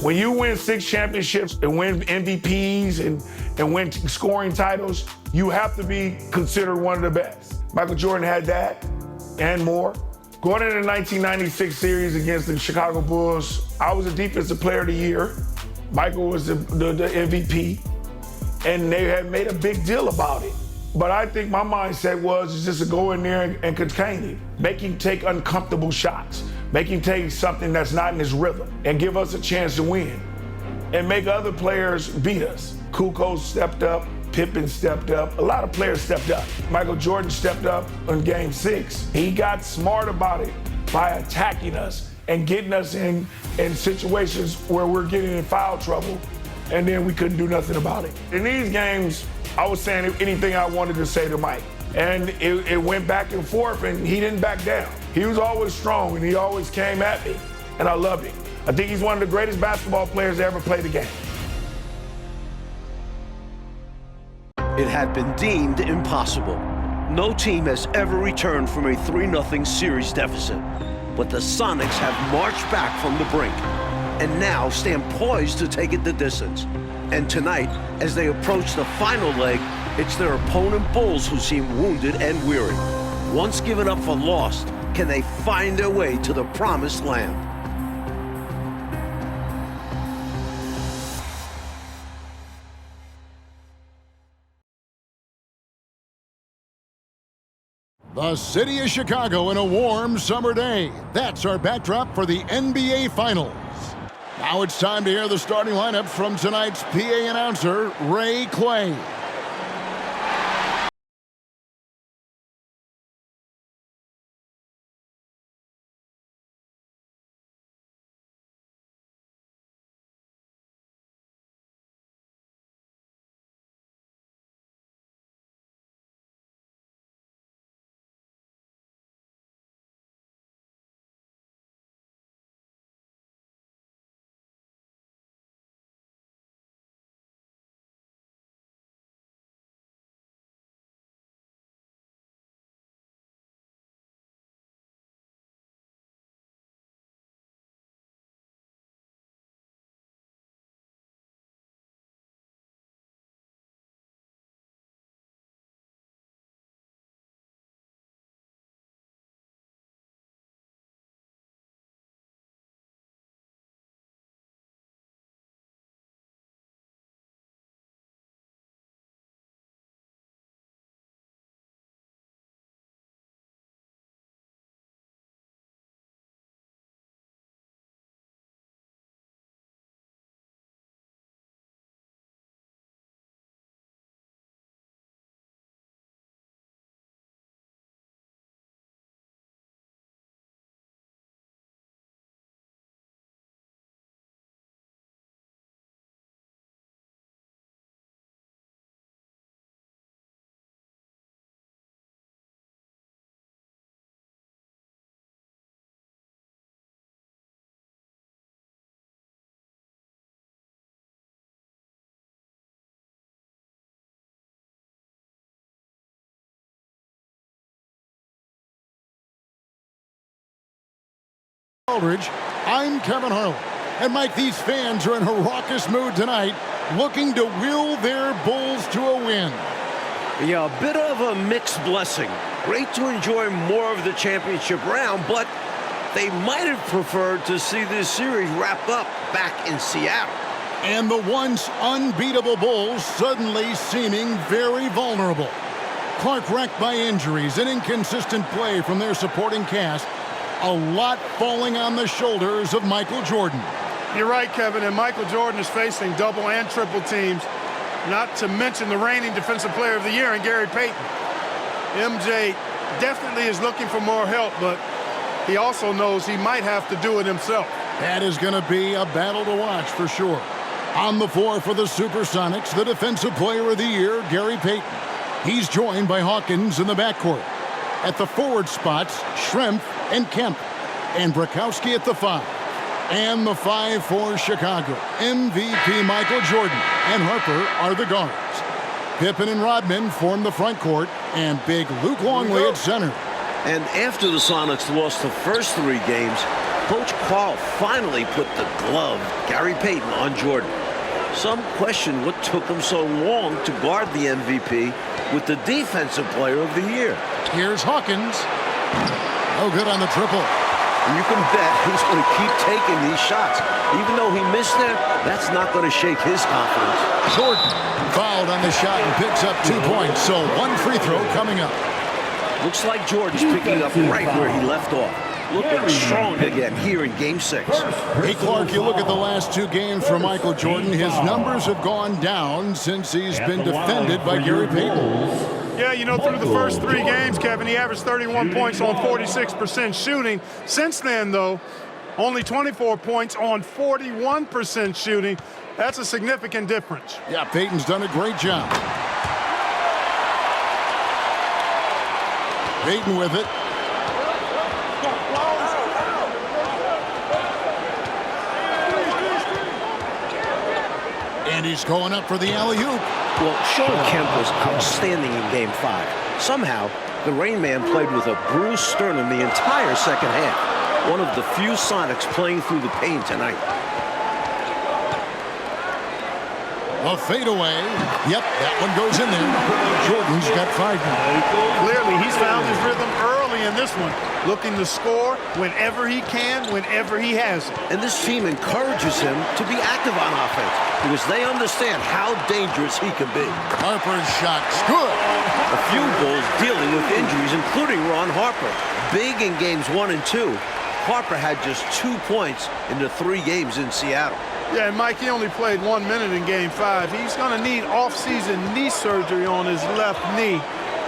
When you win 6 championships and win MVPs and win scoring titles, you have to be considered one of the best. Michael Jordan had that and more. Going into the 1996 series against the Chicago Bulls, I was a Defensive Player of the Year. Michael was the MVP, and they had made a big deal about it. But I think my mindset was just to go in there and contain him, make him take uncomfortable shots, make him take something that's not in his rhythm, and give us a chance to win, and make other players beat us. Kukoc stepped up, Pippen stepped up, a lot of players stepped up. Michael Jordan stepped up in Game 6. He got smart about it by attacking us and getting us in situations where we're getting in foul trouble, and then we couldn't do nothing about it. In these games, I was saying anything I wanted to say to Mike, and it went back and forth, and he didn't back down. He was always strong, and he always came at me, and I loved him. I think he's one of the greatest basketball players to ever play the game. It had been deemed impossible. No team has ever returned from a 3-0 series deficit, but the Sonics have marched back from the brink and now stand poised to take it the distance. And tonight, as they approach the final leg, it's their opponent Bulls who seem wounded and weary. Once given up for lost, can they find their way to the promised land? The city of Chicago in a warm summer day. That's our backdrop for the NBA Finals. Now it's time to hear the starting lineup from tonight's PA announcer, Ray Clay. Aldridge, I'm Kevin Harlan. And Mike, these fans are in a raucous mood tonight, looking to will their Bulls to a win. Yeah, a bit of a mixed blessing. Great to enjoy more of the championship round, but they might have preferred to see this series wrapped up back in Seattle. And the once unbeatable Bulls suddenly seeming very vulnerable. Clark wrecked by injuries and inconsistent play from their supporting cast. A lot falling on the shoulders of Michael Jordan. You're right, Kevin, and Michael Jordan is facing double and triple teams, not to mention the reigning Defensive Player of the Year in Gary Payton. MJ definitely is looking for more help, but he also knows he might have to do it himself. That is going to be a battle to watch for sure. On the floor for the Supersonics, the Defensive Player of the Year, Gary Payton. He's joined by Hawkins in the backcourt. At the forward spots, Schrempf and Kemp, and Brakowski at the 5. And the 5 for Chicago. MVP Michael Jordan and Harper are the guards. Pippen and Rodman form the front court, and big Luke Longley at center. And after the Sonics lost the first 3 games, Coach Carl finally put the glove, Gary Payton, on Jordan. Some question what took him so long to guard the MVP with the Defensive Player of the Year. Here's Hawkins. No good on the triple. And you can bet he's going to keep taking these shots. Even though he missed there, that's not going to shake his confidence. Jordan fouled on the shot and picks up 2 points, so one free throw coming up. Looks like Jordan's picking up right where he left off. Looking strong again here in Game 6. Hey, Clark, you look at the last 2 games for Michael Jordan. His numbers have gone down since he's been defended by Gary Payton. Yeah, you know, through the first 3 games, Kevin, he averaged 31 points on 46% shooting. Since then, though, only 24 points on 41% shooting. That's a significant difference. Yeah, Payton's done a great job. Payton with it. And he's going up for the alley-oop. Well, Sean Kemp was outstanding in Game 5. Somehow, the Rain Man played with a bruised sternum the entire second half. One of the few Sonics playing through the pain tonight. A fadeaway. Yep, that one goes in there. Jordan's got 5 now. Clearly, he's found his rhythm early in this one, looking to score whenever he can, whenever he has it. And this team encourages him to be active on offense because they understand how dangerous he can be. Harper's shot's good. A few Bulls dealing with injuries, including Ron Harper. Big in games 1 and 2. Harper had just 2 points in the 3 games in Seattle. Yeah, and Mike, he only played 1 minute in Game 5. He's going to need off-season knee surgery on his left knee.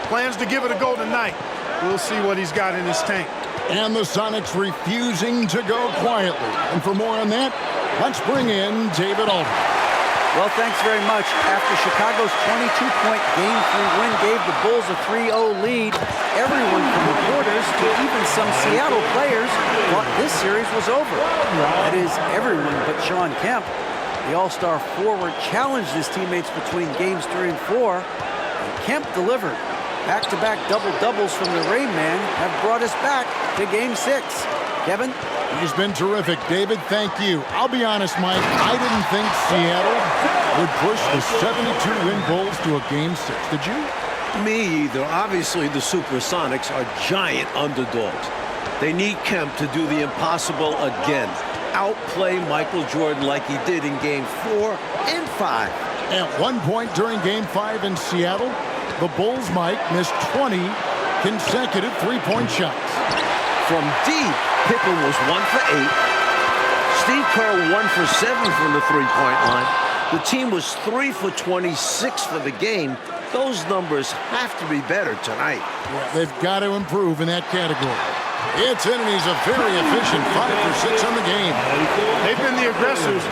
Plans to give it a go tonight. We'll see what he's got in his tank. And the Sonics refusing to go quietly. And for more on that, let's bring in David Aldridge. Well, thanks very much. After Chicago's 22-point Game 3 win gave the Bulls a 3-0 lead, everyone from reporters to even some Seattle players thought this series was over. That is, everyone but Sean Kemp. The All-Star forward challenged his teammates between Games 3 and 4, and Kemp delivered. Back-to-back double-doubles from the Rain Man have brought us back to Game 6. Kevin? He's been terrific. David, thank you. I'll be honest, Mike, I didn't think Seattle would push the 72-win Bulls to a Game 6. Did you? Me either. Obviously, the Supersonics are giant underdogs. They need Kemp to do the impossible again. Outplay Michael Jordan like he did in Game 4 and 5. At one point during Game 5 in Seattle, the Bulls, Mike, missed 20 consecutive three-point shots. From deep, Pippen was 1 for 8. Steve Kerr 1 for 7 from the three-point line. The team was 3 for 26 for the game. Those numbers have to be better tonight. Yeah, they've got to improve in that category. It's in, and he's a very efficient 5 for 6 on the game. They've been the aggressors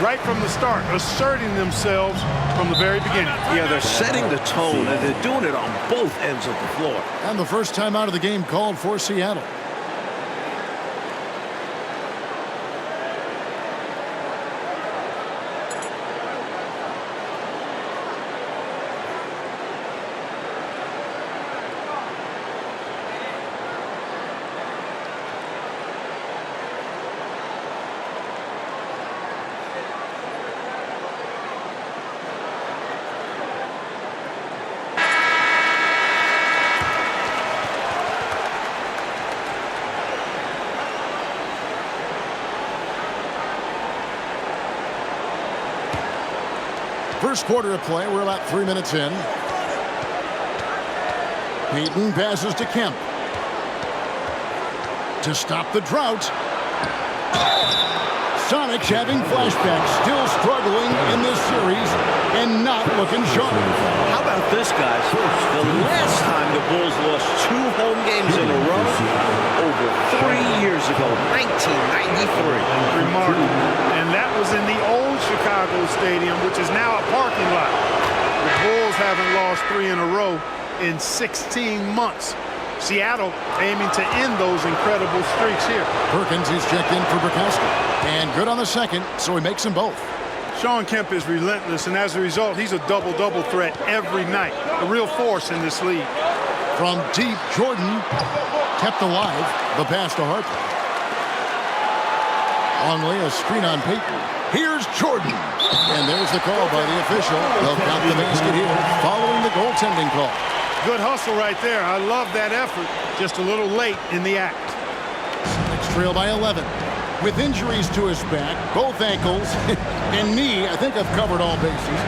right from the start, asserting themselves from the very beginning. Yeah, they're setting the tone, and they're doing it on both ends of the floor. And the first time out of the game called for Seattle. First quarter of play, we're about 3 minutes in. Payton passes to Kemp. To stop the drought. Sonics having flashbacks, still struggling in this series and not looking sharp. How about this, guys? The last time the Bulls lost 2 home games in a row, over 3 years ago, 1993. Remarkable. And that was in the old Chicago Stadium, which is now a parking lot. The Bulls haven't lost 3 in a row in 16 months. Seattle aiming to end those incredible streaks here. Perkins is checked in for Bukowski. And good on the second, so he makes them both. Sean Kemp is relentless, and as a result, he's a double-double threat every night. A real force in this league. From deep, Jordan kept alive. The pass to Harper. Longley, a screen on Payton. Here's Jordan. And there's the call by the official. They'll count the basket here following the goaltending call. Good hustle right there. I love that effort. Just a little late in the act. Sonics trail by 11. With injuries to his back, both ankles, and knee, I think I've covered all bases.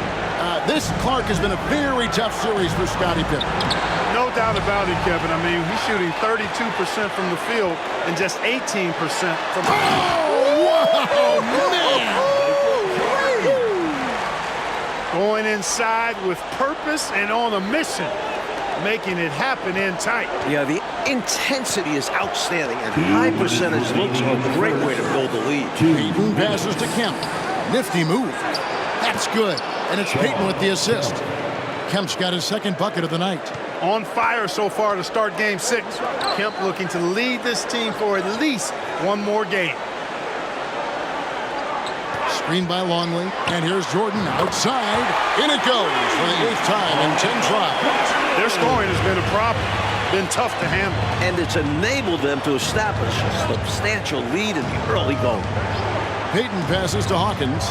This, Clark, has been a very tough series for Scottie Pippen. No doubt about it, Kevin. I mean, he's shooting 32% from the field and just 18% from the Oh, man! Going inside with purpose and on a mission, making it happen in tight. Yeah, the intensity is outstanding, and high percentage looks are a great way to build a lead. Payton passes to Kemp. Nifty move. That's good. And it's Payton with the assist. Kemp's got his second bucket of the night. On fire so far to start game 6. Kemp looking to lead this team for at least one more game. Screen by Longley. And here's Jordan outside. In it goes for the 8th time in 10 tries. Their scoring has been a problem. Been tough to handle. And it's enabled them to establish a substantial lead in the early going. Payton passes to Hawkins.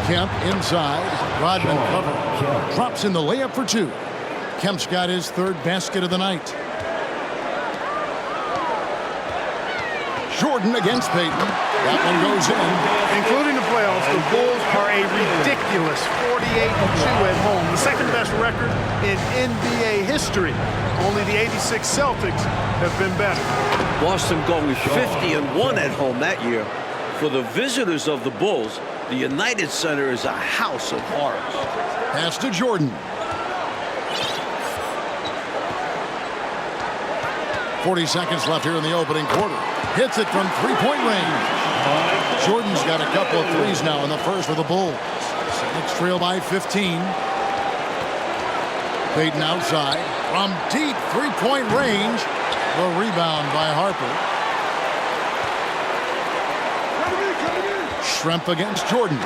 Kemp inside. Rodman cover. Drops in the layup for 2. Kemp's got his 3rd basket of the night. Jordan against Payton. That one goes in. Including the playoffs, the Bulls are a ridiculous 48-2 at home. The second best record in NBA history. Only the 86 Celtics have been better. Boston going 50-1 at home that year. For the visitors of the Bulls, the United Center is a house of horrors. Pass to Jordan. 40 seconds left here in the opening quarter. Hits it from three-point range. Jordan's got a couple of threes now in the first for the Bulls. Sonics trail by 15. Payton outside. From deep three-point range. The rebound by Harper. Schrempf against Jordan.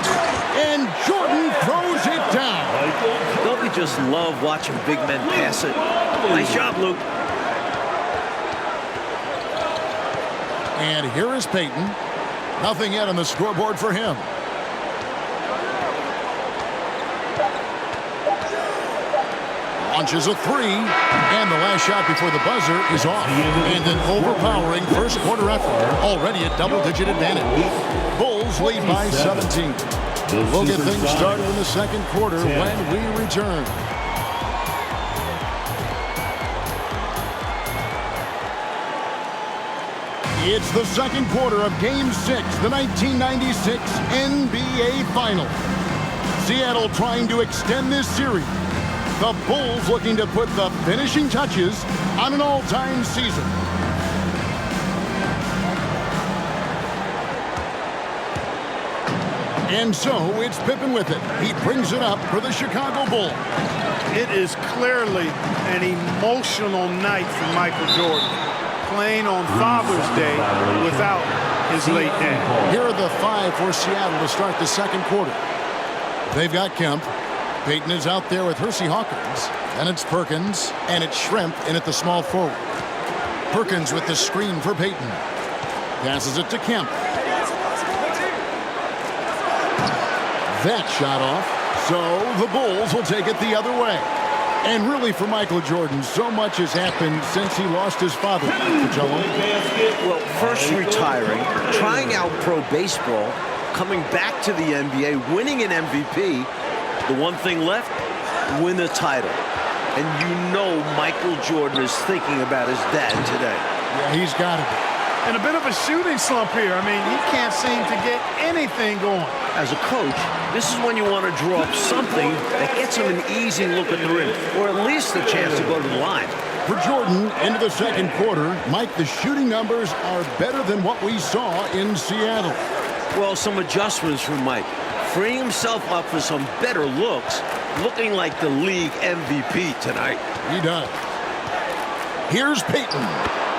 And Jordan throws it down. Don't we just love watching big men pass it? Nice job, Luke. And here is Payton. Nothing yet on the scoreboard for him. Launches a 3. And the last shot before the buzzer is off. And an overpowering first quarter effort. Already a double-digit advantage. Bulls lead by 17. We'll get things started in the second quarter when we return. It's the second quarter of Game 6, the 1996 NBA Finals. Seattle trying to extend this series. The Bulls looking to put the finishing touches on an all-time season. And so it's Pippen with it. He brings it up for the Chicago Bulls. It is clearly an emotional night for Michael Jordan. Playing on Father's Day without his late dad. Here are the 5 for Seattle to start the second quarter. They've got Kemp. Payton is out there with Hersey Hawkins. Then it's Perkins, and it's Schrempf in at the small forward. Perkins with the screen for Payton. Passes it to Kemp. That shot off. So the Bulls will take it the other way. And really, for Michael Jordan, so much has happened since he lost his father. Well, first retiring, trying out pro baseball, coming back to the NBA, winning an MVP. The one thing left, win a title. And you know Michael Jordan is thinking about his dad today. Yeah, he's got it. And a bit of a shooting slump here. I mean, he can't seem to get anything going. As a coach, this is when you want to draw up something that gets him an easy look at the rim, or at least a chance to go to the line. For Jordan, into the second quarter, Mike, the shooting numbers are better than what we saw in Seattle. Well, some adjustments from Mike. Freeing himself up for some better looks, looking like the league MVP tonight. He does. Here's Payton.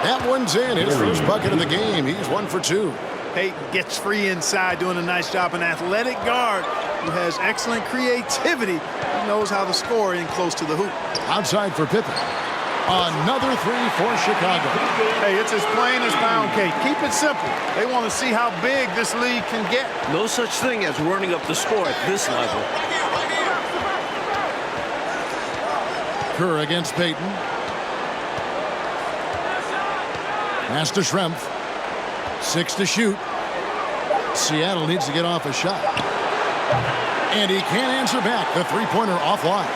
That one's in. His first bucket of the game. He's 1 for 2. Payton gets free inside, doing a nice job. An athletic guard who has excellent creativity. He knows how to score in close to the hoop. Outside for Pippen. Another three for Chicago. Hey, it's as plain as pound cake. Keep it simple. They want to see how big this lead can get. No such thing as running up the score at this level. Kerr against Payton. Pass to Schrempf. 6 to shoot. Seattle needs to get off a shot. And he can't answer back. The three-pointer offline.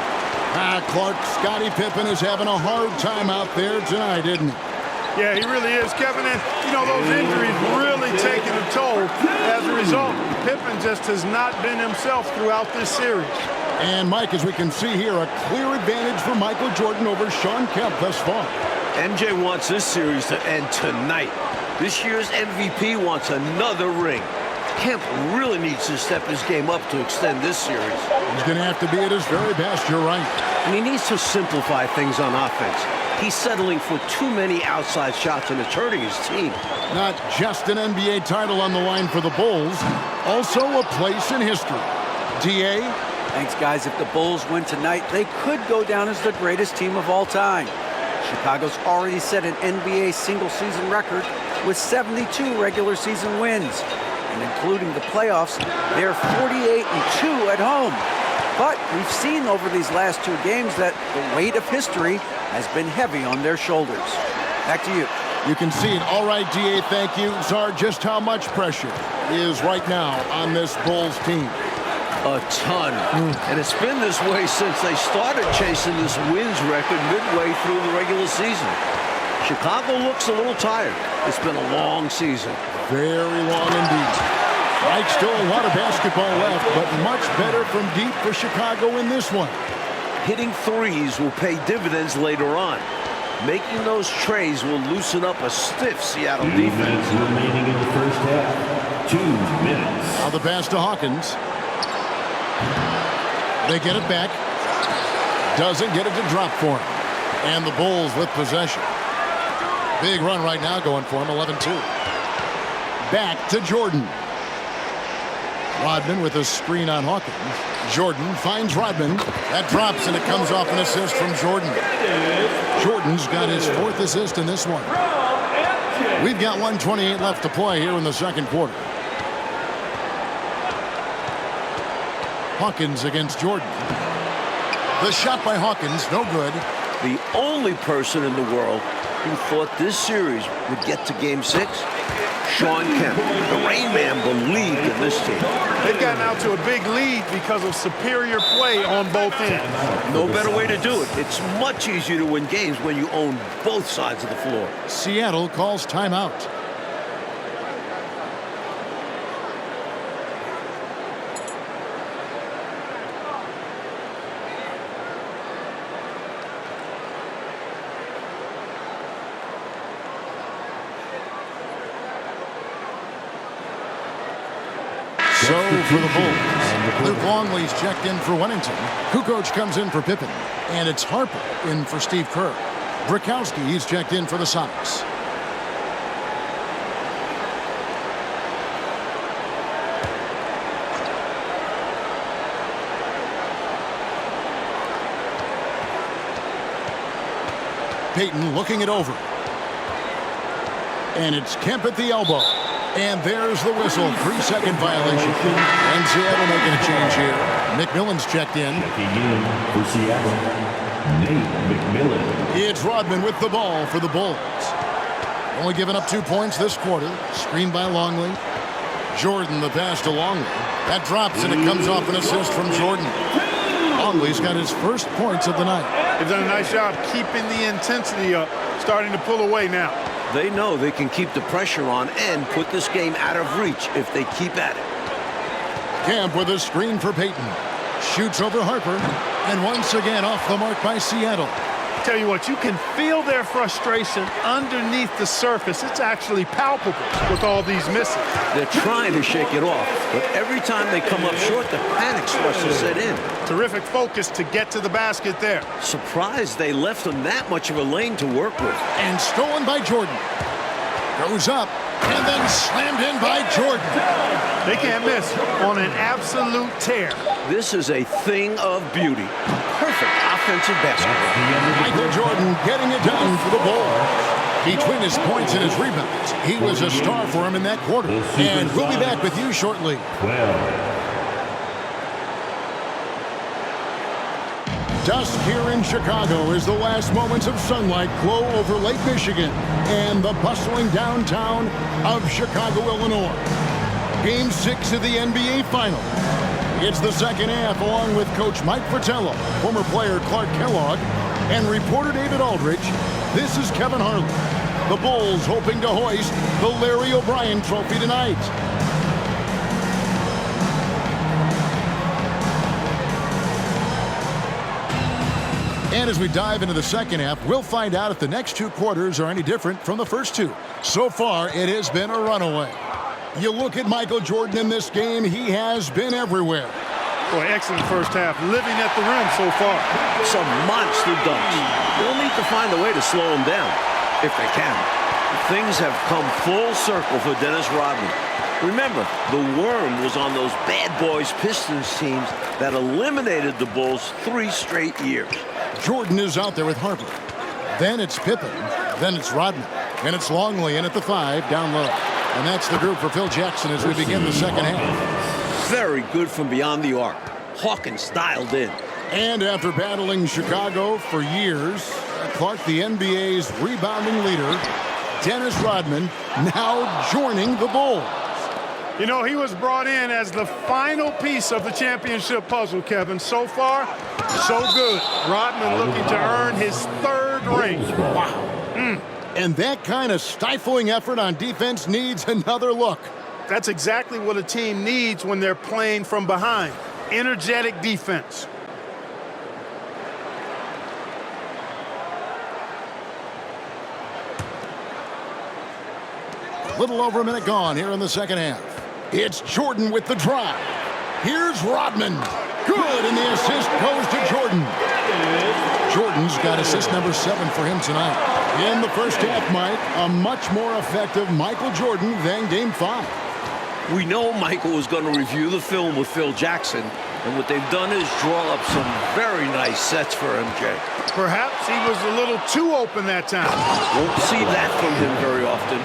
Clark, Scottie Pippen is having a hard time out there tonight, isn't he? Yeah, he really is, Kevin. And, you know, those injuries really taking a toll. As a result, Pippen just has not been himself throughout this series. And, Mike, as we can see here, a clear advantage for Michael Jordan over Shawn Kemp thus far. MJ wants this series to end tonight. This year's MVP wants another ring. Kemp really needs to step his game up to extend this series. He's going to have to be at his very best, you're right. And he needs to simplify things on offense. He's settling for too many outside shots and it's hurting his team. Not just an NBA title on the line for the Bulls, also a place in history. D.A.? Thanks, guys. If the Bulls win tonight, they could go down as the greatest team of all time. Chicago's already set an NBA single-season record with 72 regular season wins. And including the playoffs, they're 48-2 at home. But we've seen over these last two games that the weight of history has been heavy on their shoulders. Back to you. You can see it. All right, D.A., thank you. Czar, just how much pressure is right now on this Bulls team? A ton. And it's been this way since they started chasing this wins record midway through the regular season. Chicago looks a little tired. It's been a long season. Very long indeed. Mike, still a lot of basketball left, but much better from deep for Chicago in this one. Hitting threes will pay dividends later on. Making those trays will loosen up a stiff Seattle defense. Remaining in the first half. 2 minutes. Now the pass to Hawkins. They get it back. Doesn't get it to drop for him. And the Bulls with possession. Big run right now going for him, 11-2. Back to Jordan. Rodman with a screen on Hawkins. Jordan finds Rodman. That drops and it comes off an assist from Jordan. Jordan's got his 4th assist in this one. We've got 1:28 left to play here in the second quarter. Hawkins against Jordan. The shot by Hawkins, no good. The only person in the world who thought this series would get to Game 6, Shawn Kemp. The Rain Man believed in this team. They've gotten out to a big lead because of superior play on both ends. No better way to do it. It's much easier to win games when you own both sides of the floor. Seattle calls timeout. So for the Bulls, Luke Longley's checked in for Wennington. Kukoc comes in for Pippen. And it's Harper in for Steve Kerr. Brakowski, he's checked in for the Sonics. Payton looking it over. And it's Kemp at the elbow. And there's the whistle. 3-second violation. And Seattle making a change here. McMillan's checked in. Checking in for Seattle, Nate McMillan. It's Rodman with the ball for the Bulls. Only giving up 2 points this quarter. Screened by Longley. Jordan the pass to Longley. That drops and it comes off an assist from Jordan. Longley's got his first points of the night. They've done a nice job keeping the intensity up. Starting to pull away now. They know they can keep the pressure on and put this game out of reach if they keep at it. Kemp with a screen for Payton. Shoots over Harper. And once again off the mark by Seattle. Tell you what, you can feel their frustration underneath the surface. It's actually palpable with all these misses. They're trying to shake it off, but every time they come up short, the panic starts to set in. Terrific focus to get to the basket there. Surprised they left them that much of a lane to work with. And stolen by Jordan. Goes up. And then slammed in by Jordan. They can't miss on an absolute tear. This is a thing of beauty. Perfect Perfect offensive basketball. Michael Jordan getting it done for the Bulls. Between his points and his rebounds, he was a star for him in that quarter. And we'll be back with you shortly. 12. Dusk here in Chicago as the last moments of sunlight glow over Lake Michigan and the bustling downtown of Chicago, Illinois. Game 6 of the NBA Final. It's the second half along with Coach Mike Fratello, former player Clark Kellogg, and reporter David Aldridge. This is Kevin Harlan. The Bulls hoping to hoist the Larry O'Brien Trophy tonight. And as we dive into the second half, we'll find out if the next two quarters are any different from the first two. So far, it has been a runaway. You look at Michael Jordan in this game, he has been everywhere. Boy, excellent first half, living at the rim so far. Some monster dunks. They'll need to find a way to slow him down, if they can. Things have come full circle for Dennis Rodman. Remember, the worm was on those bad boys Pistons teams that eliminated the Bulls 3 straight years. Jordan is out there with Harper. Then it's Pippen. Then it's Rodman. And it's Longley in at the 5 down low. And that's the group for Phil Jackson as we begin the second half. Very good from beyond the arc. Hawkins dialed in. And after battling Chicago for years, Clark, the NBA's rebounding leader, Dennis Rodman, now joining the Bulls. You know, he was brought in as the final piece of the championship puzzle, Kevin. So far, so good. Rodman looking to earn his 3rd ring. Wow. And that kind of stifling effort on defense needs another look. That's exactly what a team needs when they're playing from behind. Energetic defense. Little over a minute gone here in the second half. It's Jordan with the drive. Here's Rodman. Good, and the assist goes to Jordan. Jordan's got assist number 7 for him tonight. In the first half, Mike, a much more effective Michael Jordan than Game 5. We know Michael was going to review the film with Phil Jackson, and what they've done is draw up some very nice sets for MJ. Perhaps he was a little too open that time. Won't see that from him very often.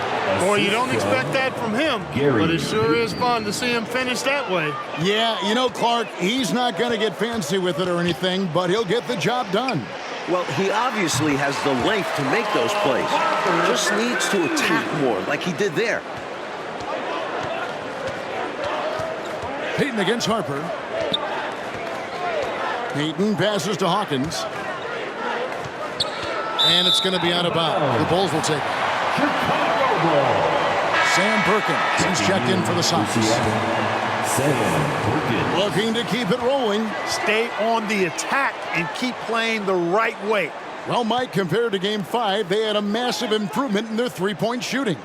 Boy, you don't expect that from him, but it sure is fun to see him finish that way. Yeah, you know, Clark, he's not going to get fancy with it or anything, but he'll get the job done. Well, he obviously has the length to make those plays. Just needs to attack more like he did there. Payton against Harper. Payton passes to Hawkins. And it's going to be out of bounds. The Bulls will take it. Sam Perkins, he's checked in for the Sox. Looking to keep it rolling. Stay on the attack and keep playing the right way. Well, Mike, compared to Game 5, they had a massive improvement in their three-point shooting.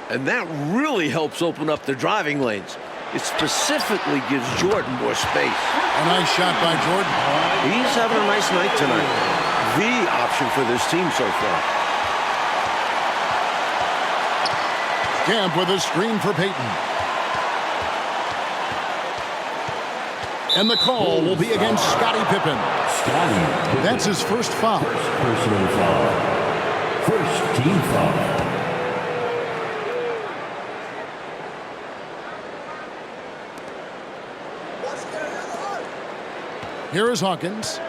And that really helps open up their driving lanes. It specifically gives Jordan more space. A nice shot by Jordan. He's having a nice night tonight. The option for this team so far. Camp with a screen for Payton. And the call will be against Scottie Pippen. That's his first foul. First personal foul. First team foul. Here is Hawkins.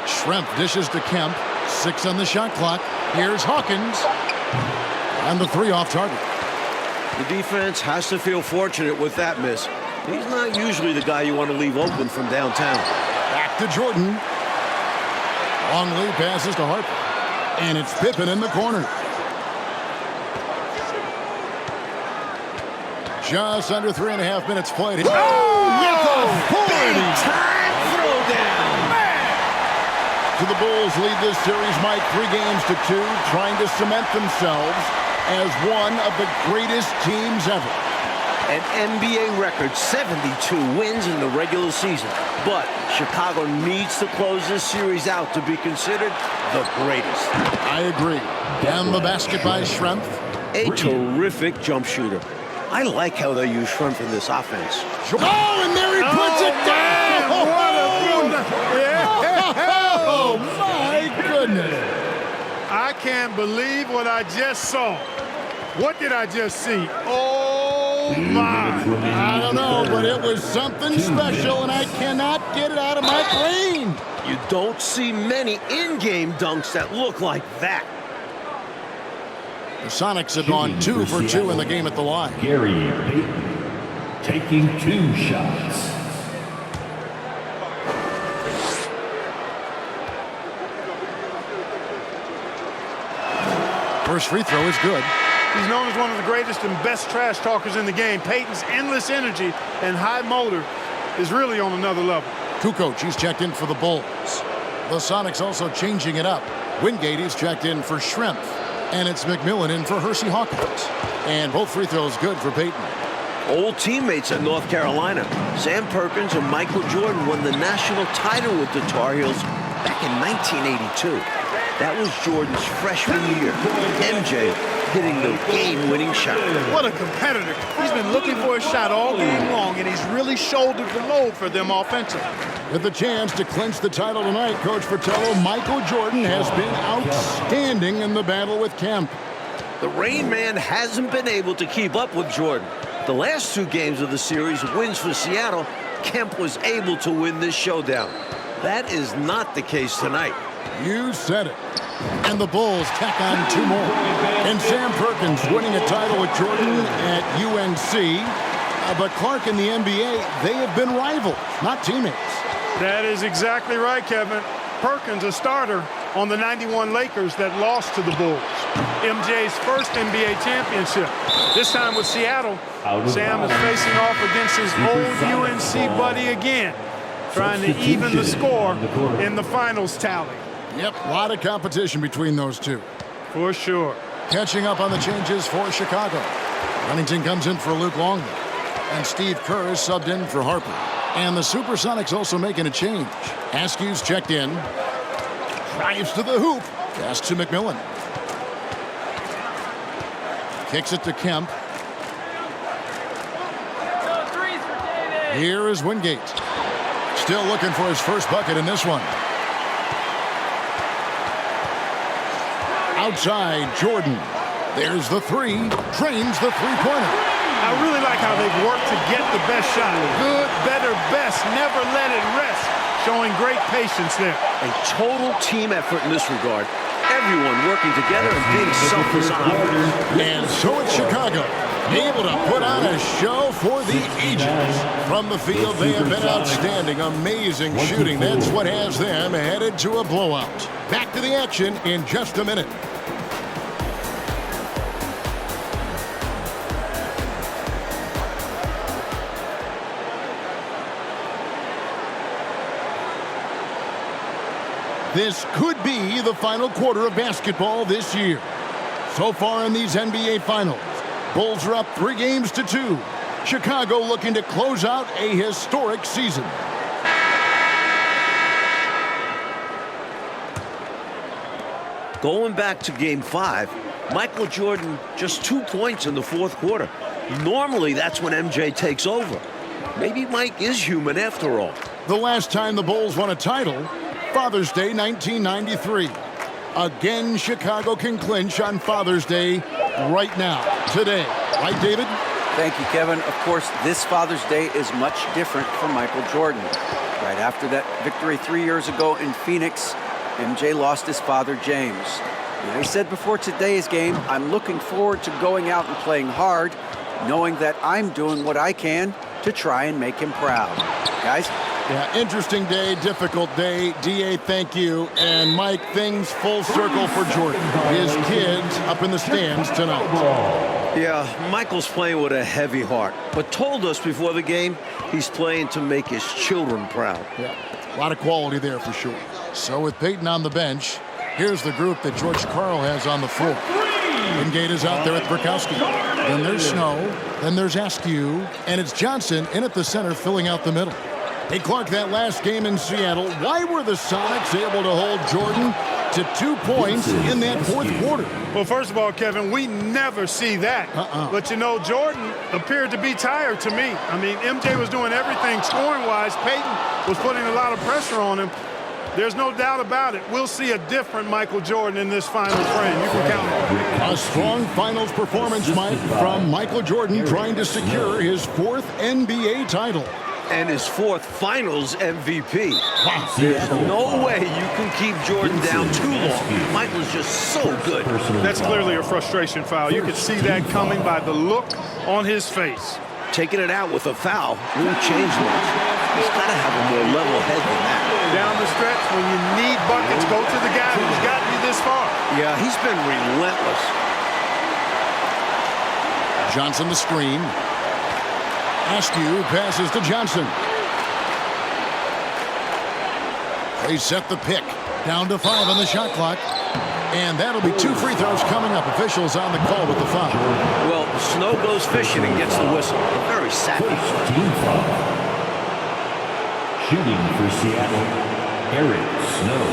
Schrempf dishes to Kemp. 6 on the shot clock. Here's Hawkins. And the 3 off target. The defense has to feel fortunate with that miss. He's not usually the guy you want to leave open from downtown. Back to Jordan. Longley passes to Harper. And it's Pippen in the corner. Just under 3.5 minutes played. Oh, with a 40! So the Bulls lead this series, Mike, 3 games to 2, trying to cement themselves as one of the greatest teams ever. An NBA record, 72 wins in the regular season. But Chicago needs to close this series out to be considered the greatest. I agree. Down the basket by Schrempf. A terrific jump shooter. I like how they use Schrempf in this offense. Oh, and there he puts it down! What a Yeah. Oh, my goodness. I can't believe what I just saw. What did I just see? Oh, my. I don't know, but it was something special, and I cannot get it out of my brain. You don't see many in-game dunks that look like that. The Sonics have gone 2 for 2 in the game at the line. Gary Payton taking 2 shots. First free throw is good. He's known as one of the greatest and best trash talkers in the game. Payton's endless energy and high motor is really on another level. Kukoc, he's checked in for the Bulls. The Sonics also changing it up. Wingate, he's checked in for Shrimp. And it's McMillan in for Hersey Hawkins. And both free throws good for Payton. Old teammates at North Carolina. Sam Perkins and Michael Jordan won the national title with the Tar Heels back in 1982. That was Jordan's freshman year. MJ hitting the game-winning shot. What a competitor. He's been looking for a shot all game long, and he's really shouldered the load for them offensively. With the chance to clinch the title tonight, Coach Fratello, Michael Jordan has been outstanding in the battle with Kemp. The Rain Man hasn't been able to keep up with Jordan. The last 2 games of the series, wins for Seattle, Kemp was able to win this showdown. That is not the case tonight. You said it. And the Bulls tack on 2 more. And Sam Perkins winning a title with Jordan at UNC. But Clark in the NBA, they have been rivals, not teammates. That is exactly right, Kevin. Perkins, a starter on the 91 Lakers that lost to the Bulls. MJ's first NBA championship. This time with Seattle. Sam is facing off against his old UNC buddy again, trying to even the score in the finals tally. Yep, a lot of competition between those two. For sure. Catching up on the changes for Chicago. Huntington comes in for Luke Longley. And Steve Kerr is subbed in for Harper. And the Supersonics also making a change. Askew's checked in. Drives to the hoop. Pass to McMillan. Kicks it to Kemp. Here is Wingate. Still looking for his first bucket in this one. Outside, Jordan. There's the 3. Drains the 3-pointer. I really like how they've worked to get the best shot. Good, better, best. Never let it rest. Showing great patience there. A total team effort in this regard. Everyone working together and being selfless on offense. And so it's Chicago, able to put on a show for the ages. From the field, they have been outstanding. Amazing shooting. That's what has them headed to a blowout. Back to the action in just a minute. This could be the final quarter of basketball this year. So far in these NBA Finals, Bulls are up 3 games to 2. Chicago looking to close out a historic season. Going back to Game 5, Michael Jordan just 2 points in the 4th quarter. Normally, that's when MJ takes over. Maybe Mike is human after all. The last time the Bulls won a title, Father's Day 1993. Again, Chicago can clinch on Father's Day right now, today. Right, David? Thank you, Kevin. Of course, this Father's Day is much different for Michael Jordan. Right after that victory 3 years ago in Phoenix, MJ lost his father, James. And he said before today's game, I'm looking forward to going out and playing hard, knowing that I'm doing what I can to try and make him proud. Guys? Yeah, interesting day, difficult day. D.A., thank you. And Mike, things full circle for Jordan. His kids up in the stands tonight. Yeah, Michael's playing with a heavy heart, but told us before the game he's playing to make his children proud. Yeah, a lot of quality there for sure. So with Payton on the bench, here's the group that George Karl has on the floor. Wingate is out there with Burkowski. Then there's Snow. Then there's Askew. And it's Johnson in at the center filling out the middle. Hey, Clark, that last game in Seattle, why were the Sonics able to hold Jordan to 2 points in that fourth quarter. Well, first of all, Kevin, we never see that. But, you know, Jordan appeared to be tired to me. I mean, MJ was doing everything scoring-wise. Peyton was putting a lot of pressure on him. There's no doubt about it. We'll see a different Michael Jordan in this final frame. You can count on it. A strong finals performance, Mike, from Michael Jordan trying to secure his 4th NBA title. And his 4th finals MVP. Wow. There's no way you can keep Jordan down too long. Michael's just so good. That's clearly a frustration foul. You could see that coming by the look on his face. Taking it out with a foul won't change much. He's got to have a more level head than that. Down the stretch, when you need buckets, go to the guy who's gotten you this far. Yeah, he's been relentless. Johnson the screen. Askew passes to Johnson. They set the pick. Down to 5 on the shot clock. And that'll be 2 free throws coming up. Officials on the call with the foul. Well, Snow goes fishing and gets the whistle. Very savvy. Team foul. Shooting for Seattle, Eric Snow.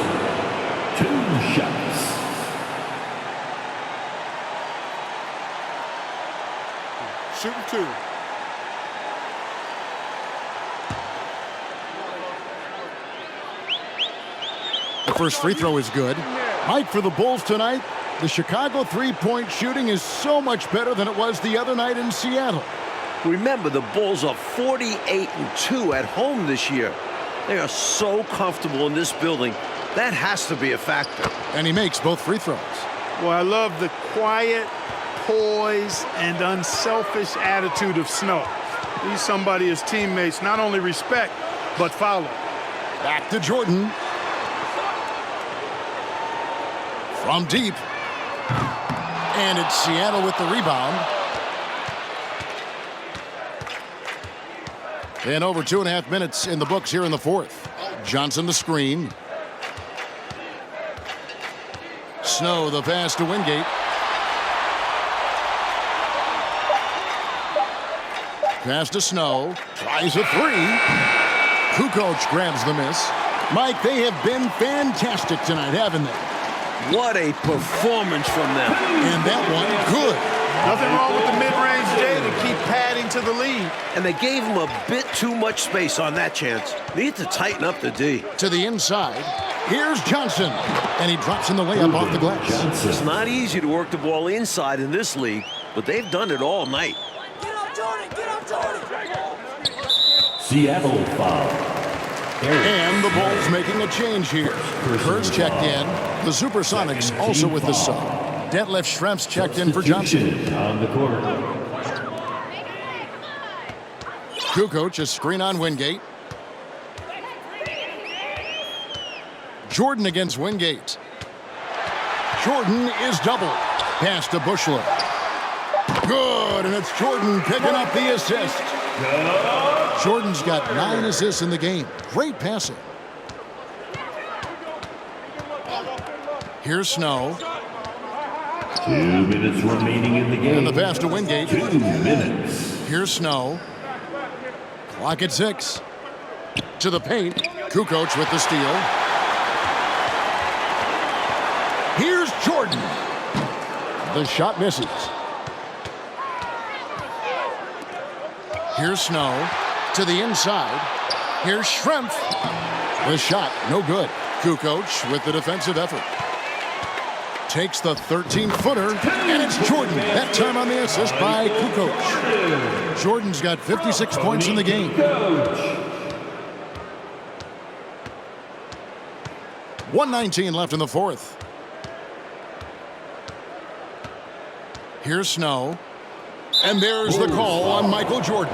2 shots. Shooting 2. The first free throw is good. Mike, for the Bulls tonight, the Chicago three-point shooting is so much better than it was the other night in Seattle. Remember, the Bulls are 48-2 at home this year. They are so comfortable in this building. That has to be a factor. And he makes both free throws. Well, I love the quiet, poise, and unselfish attitude of Snow. He's somebody his teammates not only respect, but follow. Back to Jordan. From deep. And it's Seattle with the rebound. And over 2.5 minutes in the books here in the fourth. Johnson the screen. Snow the pass to Wingate. Pass to Snow. Tries a 3. Kukoc grabs the miss. Mike, they have been fantastic tonight, haven't they? What a performance from them. And that one, good. Nothing wrong with the mid-range J to keep padding to the lead. And they gave him a bit too much space on that chance. Need to tighten up the D. To the inside. Here's Johnson. And he drops in the layup off the glass. It's not easy to work the ball inside in this league, but they've done it all night. Get up, Jordan! Get up, Jordan! Seattle foul. And the Bulls making a change here. Kurtz checked in. The Supersonics also with the sub. Detlef Schrempf's checked in for Johnson. On the court. Kukoc, a screen on Wingate. Jordan against Wingate. Jordan is doubled. Pass to Bushler. Good, and it's Jordan picking up the assist. Jordan's got 9 assists in the game. Great passing. Here's Snow. 2 minutes remaining in the game. And the pass to Wingate. 2 minutes. Here's Snow. Clock at 6. To the paint. Kukoc with the steal. Here's Jordan. The shot misses. Here's Snow. To the inside. Here's Schrempf. The shot, no good. Kukoc with the defensive effort. Takes the 13-footer, and it's Jordan. That time on the assist by Kukoc. Jordan's got 56 points in the game. 1:19 left in the fourth. Here's Snow. And there's the call on Michael Jordan.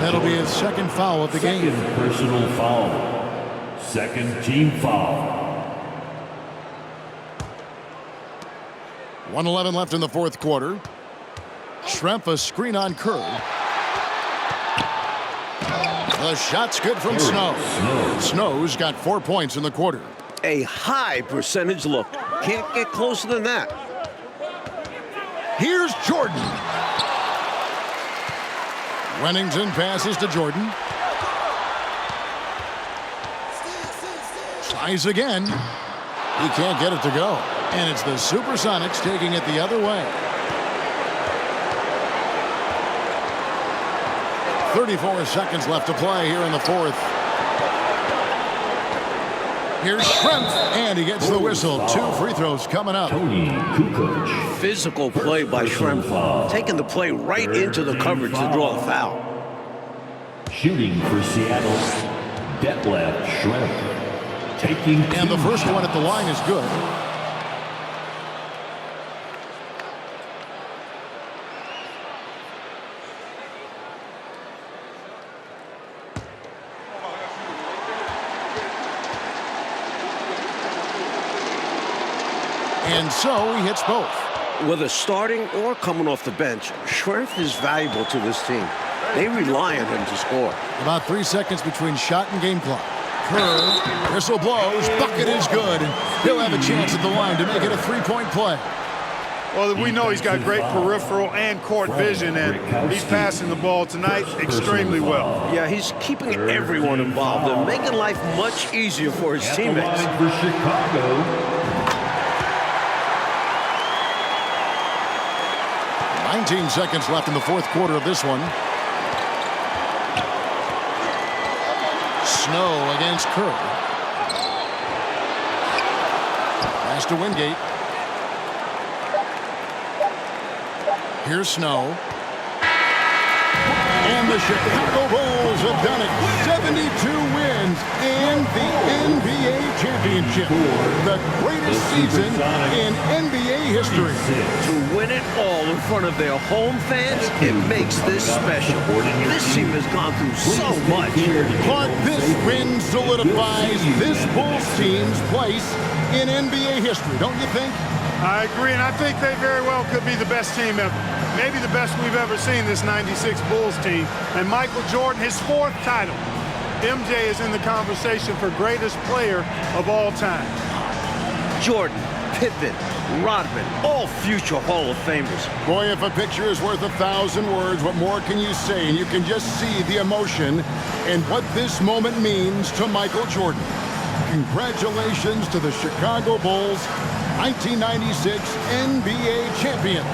That'll be his second foul of the game. Second personal foul. Second team foul. 1:11 left in the fourth quarter. Schrempf a screen on Kerr. The shot's good from Snow. Snow's got 4 points in the quarter. A high percentage look. Can't get closer than that. Here's Jordan. Wennington passes to Jordan. Tries again. He can't get it to go. And it's the Supersonics taking it the other way. 34 seconds left to play here in the fourth. Here's Schrempf, and he gets the whistle. 2 free throws coming up. Physical play by Schrempf, taking the play right into the coverage to draw the foul. Shooting for Seattle, Detlef Schrempf. Taking and the first one at the line is good. And so he hits both. Whether starting or coming off the bench, Schrempf is valuable to this team. They rely on him to score. About 3 seconds between shot and game clock. Kerr, whistle blows, bucket is good, and he'll have a chance at the line to make it a 3-point play. Well, we know he's got great peripheral and court vision, and he's passing the ball tonight extremely well. Yeah, he's keeping everyone involved and making life much easier for his teammates. For Chicago, 19 seconds left in the fourth quarter of this one. Snow against Kerr. Pass to Wingate. Here's Snow. And the Chicago Bulls have done it. 72 wins and the NBA championship. The greatest season in NBA history. To win it all in front of their home fans, it makes this special. This team has gone through so much. Clark, this win solidifies this Bulls team's place in NBA history, don't you think? I agree, and I think they very well could be the best team ever. Maybe the best we've ever seen, this 96 Bulls team. And Michael Jordan, his 4th title. MJ is in the conversation for greatest player of all time. Jordan, Pippen, Rodman, all future Hall of Famers. Boy, if a picture is worth 1,000 words, what more can you say? And you can just see the emotion and what this moment means to Michael Jordan. Congratulations to the Chicago Bulls, 1996 NBA champions.